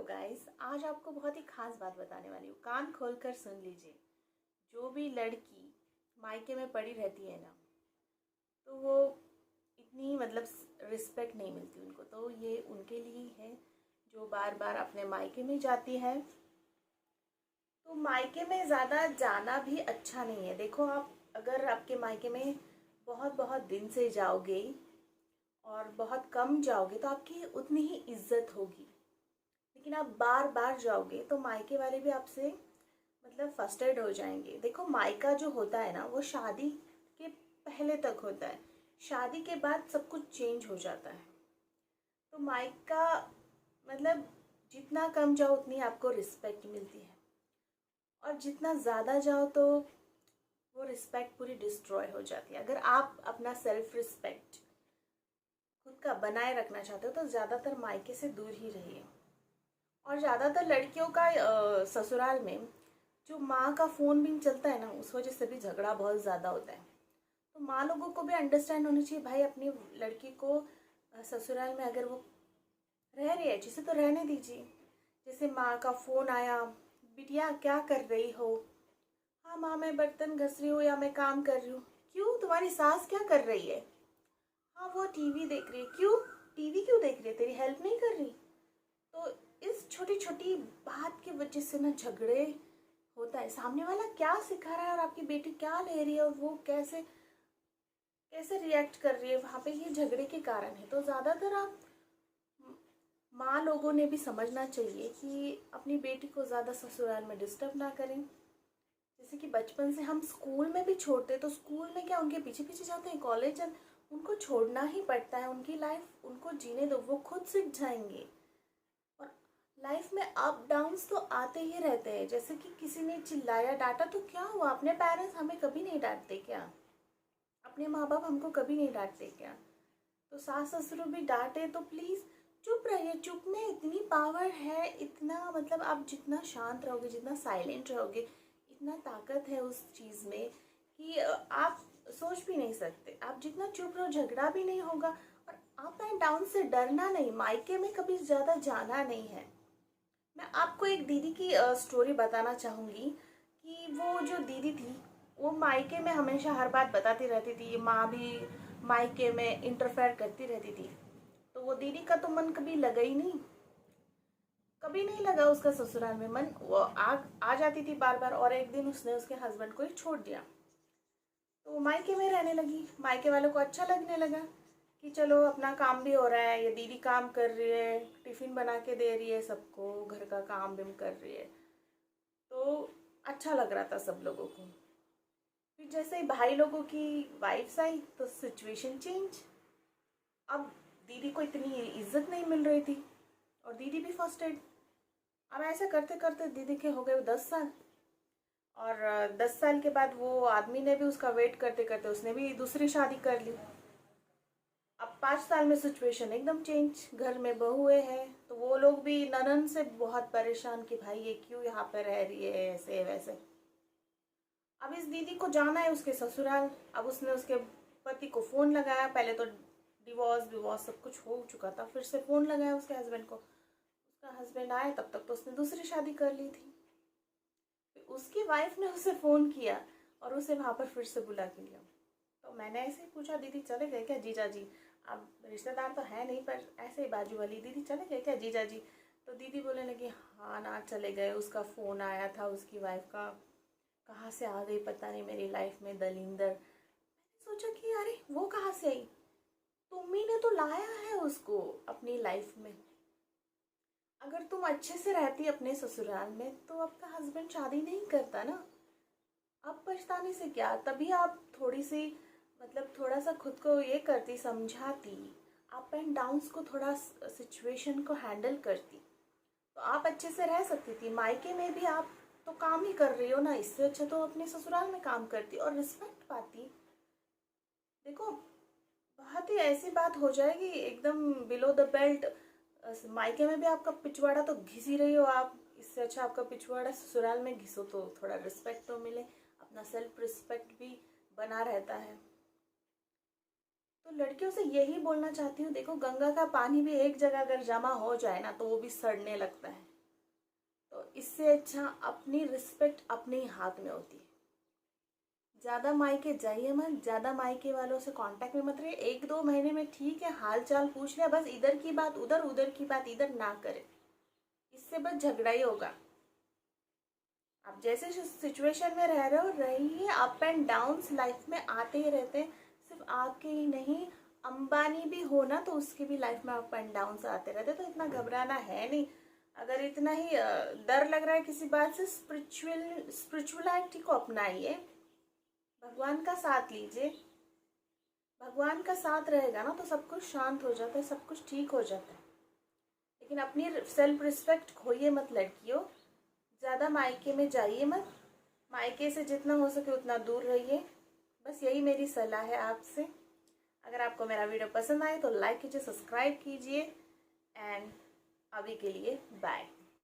Guys, आज आपको बहुत ही खास बात बताने वाली हूँ। कान खोलकर सुन लीजिए। जो भी लड़की मायके में पड़ी रहती है ना, तो वो इतनी रिस्पेक्ट नहीं मिलती उनको। तो ये उनके लिए ही है जो बार बार अपने मायके में जाती है। तो मायके में ज़्यादा जाना भी अच्छा नहीं है। देखो, आप अगर आपके मायके में बहुत बहुत दिन से जाओगे और बहुत कम जाओगे तो आपकी उतनी ही इज्जत होगी। लेकिन आप बार बार जाओगे तो मायके वाले भी आपसे फर्स्टेड हो जाएंगे। देखो, मायका जो होता है ना, वो शादी के पहले तक होता है। शादी के बाद सब कुछ चेंज हो जाता है। तो मायका मतलब जितना कम जाओ उतनी आपको रिस्पेक्ट मिलती है, और जितना ज़्यादा जाओ तो वो रिस्पेक्ट पूरी डिस्ट्रॉय हो जाती है। अगर आप अपना सेल्फ रिस्पेक्ट खुद का बनाए रखना चाहते हो तो ज़्यादातर मायके से दूर ही रहिए। और ज़्यादातर लड़कियों का ससुराल में जो माँ का फ़ोन भी चलता है ना, उस वजह से भी झगड़ा बहुत ज़्यादा होता है। तो माँ लोगों को भी अंडरस्टैंड होना चाहिए, भाई अपनी लड़की को ससुराल में अगर वो रह रही है जिसे तो रहने दीजिए। जैसे माँ का फ़ोन आया, बिटिया क्या कर रही हो? हाँ माँ, मैं बर्तन घस रही हूँ या मैं काम कर रही हूँ। क्यों, तुम्हारी सास क्या कर रही है? हाँ वो टीवी देख रही है। क्यों, टीवी क्यों देख रही है? तेरी हेल्प नहीं कर रही? तो इस छोटी छोटी बात की वजह से ना झगड़े होता है। सामने वाला क्या सिखा रहा है और आपकी बेटी क्या ले रही है और वो कैसे कैसे रिएक्ट कर रही है, वहाँ पे ये झगड़े के कारण है। तो ज़्यादातर आप माँ लोगों ने भी समझना चाहिए कि अपनी बेटी को ज़्यादा ससुराल में डिस्टर्ब ना करें। जैसे कि बचपन से हम स्कूल में भी छोड़ते, तो स्कूल में क्या उनके पीछे पीछे जाते हैं, कॉलेज उनको छोड़ना ही पड़ता है। उनकी लाइफ उनको जीने दो, वो खुद सीख जाएंगे। और लाइफ में अप डाउन्स तो आते ही रहते हैं। जैसे कि किसी ने चिल्लाया, डांटा तो क्या हुआ? अपने पेरेंट्स हमें कभी नहीं डांटते क्या? अपने माँ बाप हमको कभी नहीं डांटते क्या? तो सास ससुर भी डांटे तो प्लीज़ चुप रहिए। चुप में इतनी पावर है, इतना आप जितना शांत रहोगे, जितना साइलेंट रहोगे, इतना ताकत है उस चीज़ में कि आप सोच भी नहीं सकते। आप जितना चुप रहो झगड़ा भी नहीं होगा। और अप एंड डाउन से डरना नहीं, मायके में कभी ज़्यादा जाना नहीं है। मैं आपको एक दीदी की स्टोरी बताना चाहूँगी कि वो जो दीदी थी वो मायके में हमेशा हर बात बताती रहती थी। माँ भी मायके में इंटरफेयर करती रहती थी। तो वो दीदी का तो मन कभी लगा ही नहीं, कभी नहीं लगा उसका ससुराल में मन। वो आ जाती थी बार बार, और एक दिन उसने उसके हस्बैंड को ही छोड़ दिया। तो वो मायके में रहने लगी। मायके वालों को अच्छा लगने लगा कि चलो अपना काम भी हो रहा है, ये दीदी काम कर रही है, टिफ़िन बना के दे रही है सबको, घर का काम भी कर रही है। तो अच्छा लग रहा था सब लोगों को। फिर जैसे ही भाई लोगों की वाइफ्स आई तो सिचुएशन चेंज। अब दीदी को इतनी इज्जत नहीं मिल रही थी और दीदी भी फर्स्टेड। अब ऐसे करते करते दीदी के हो गए 10 साल, और 10 साल के बाद वो आदमी ने भी उसका वेट करते करते उसने भी दूसरी शादी कर ली। अब 5 साल में सिचुएशन एकदम चेंज। घर में बहुएं हैं तो वो लोग भी ननन से बहुत परेशान कि भाई ये क्यों यहाँ पे रह रही है ऐसे वैसे। अब इस दीदी को जाना है उसके ससुराल। अब उसने उसके पति को फ़ोन लगाया। पहले तो डिवोर्स विवोर्स सब कुछ हो चुका था, फिर से फ़ोन लगाया उसके हस्बैंड को। उसका हस्बैंड आया, तब तक तो उसने दूसरी शादी कर ली थी। फिर उसकी वाइफ ने उसे फ़ोन किया और उसे वहाँ पर फिर से बुला के लिया। तो मैंने ऐसे ही पूछा, दीदी चले गए क्या जीजा जी? अब रिश्तेदार तो है नहीं, पर ऐसे ही बाजू वाली, दीदी चले गए क्या जीजा जी? तो दीदी बोलने लगी, हाँ ना चले गए, उसका फ़ोन आया था उसकी वाइफ का, कहाँ से आ गई पता नहीं मेरी लाइफ में दलिंदर। मैंने सोचा कि अरे वो कहाँ से आई? तुम्ही ने तो लाया है उसको अपनी लाइफ में। अगर तुम अच्छे से रहती अपने ससुराल में तो आपका हस्बैंड शादी नहीं करता ना। अब पछताने से क्या? तभी आप थोड़ी सी थोड़ा सा खुद को ये करती, समझाती, अप एंड डाउन्स को थोड़ा सिचुएशन को हैंडल करती, तो आप अच्छे से रह सकती थी। मायके में भी आप तो काम ही कर रही हो ना, इससे अच्छा तो अपने ससुराल में काम करती और रिस्पेक्ट पाती। देखो, बहुत ही ऐसी बात हो जाएगी एकदम बिलो द बेल्ट। मायके में भी आपका पिछवाड़ा तो घिस ही रही हो आप, इससे अच्छा आपका पिछवाड़ा ससुराल में घिसो तो थोड़ा रिस्पेक्ट तो मिले, अपना सेल्फ रिस्पेक्ट भी बना रहता है। तो लड़कियों से यही बोलना चाहती हूँ, देखो गंगा का पानी भी एक जगह अगर जमा हो जाए ना तो वो भी सड़ने लगता है। इससे अच्छा अपनी रिस्पेक्ट अपने ही हाथ में होती है। ज़्यादा मायके जाइए मत, ज़्यादा मायके वालों से कांटेक्ट में मत रहिए। 1-2 महीने में ठीक है हाल चाल पूछ लिया, बस इधर की बात उधर, उधर की बात इधर ना करें, इससे बस झगड़ा ही होगा। आप जैसे सिचुएशन में रह रहे हो रहिए। अप एंड डाउन्स लाइफ में आते ही रहते हैं, सिर्फ आपके ही नहीं, अंबानी भी हो ना तो उसकी भी लाइफ में अप एंड डाउन्स आते रहते, तो इतना घबराना है नहीं। अगर इतना ही डर लग रहा है किसी बात से, स्पिरिचुअलिटी को अपनाइए, भगवान का साथ लीजिए। भगवान का साथ रहेगा ना तो सब कुछ शांत हो जाता है, सब कुछ ठीक हो जाता है। लेकिन अपनी सेल्फ रिस्पेक्ट खोइए मत लड़कियों, ज़्यादा मायके में जाइए मत, मायके से जितना हो सके उतना दूर रहिए। बस यही मेरी सलाह है आपसे। अगर आपको मेरा वीडियो पसंद आए तो लाइक कीजिए, सब्सक्राइब कीजिए, एंड अभी के लिए बाय।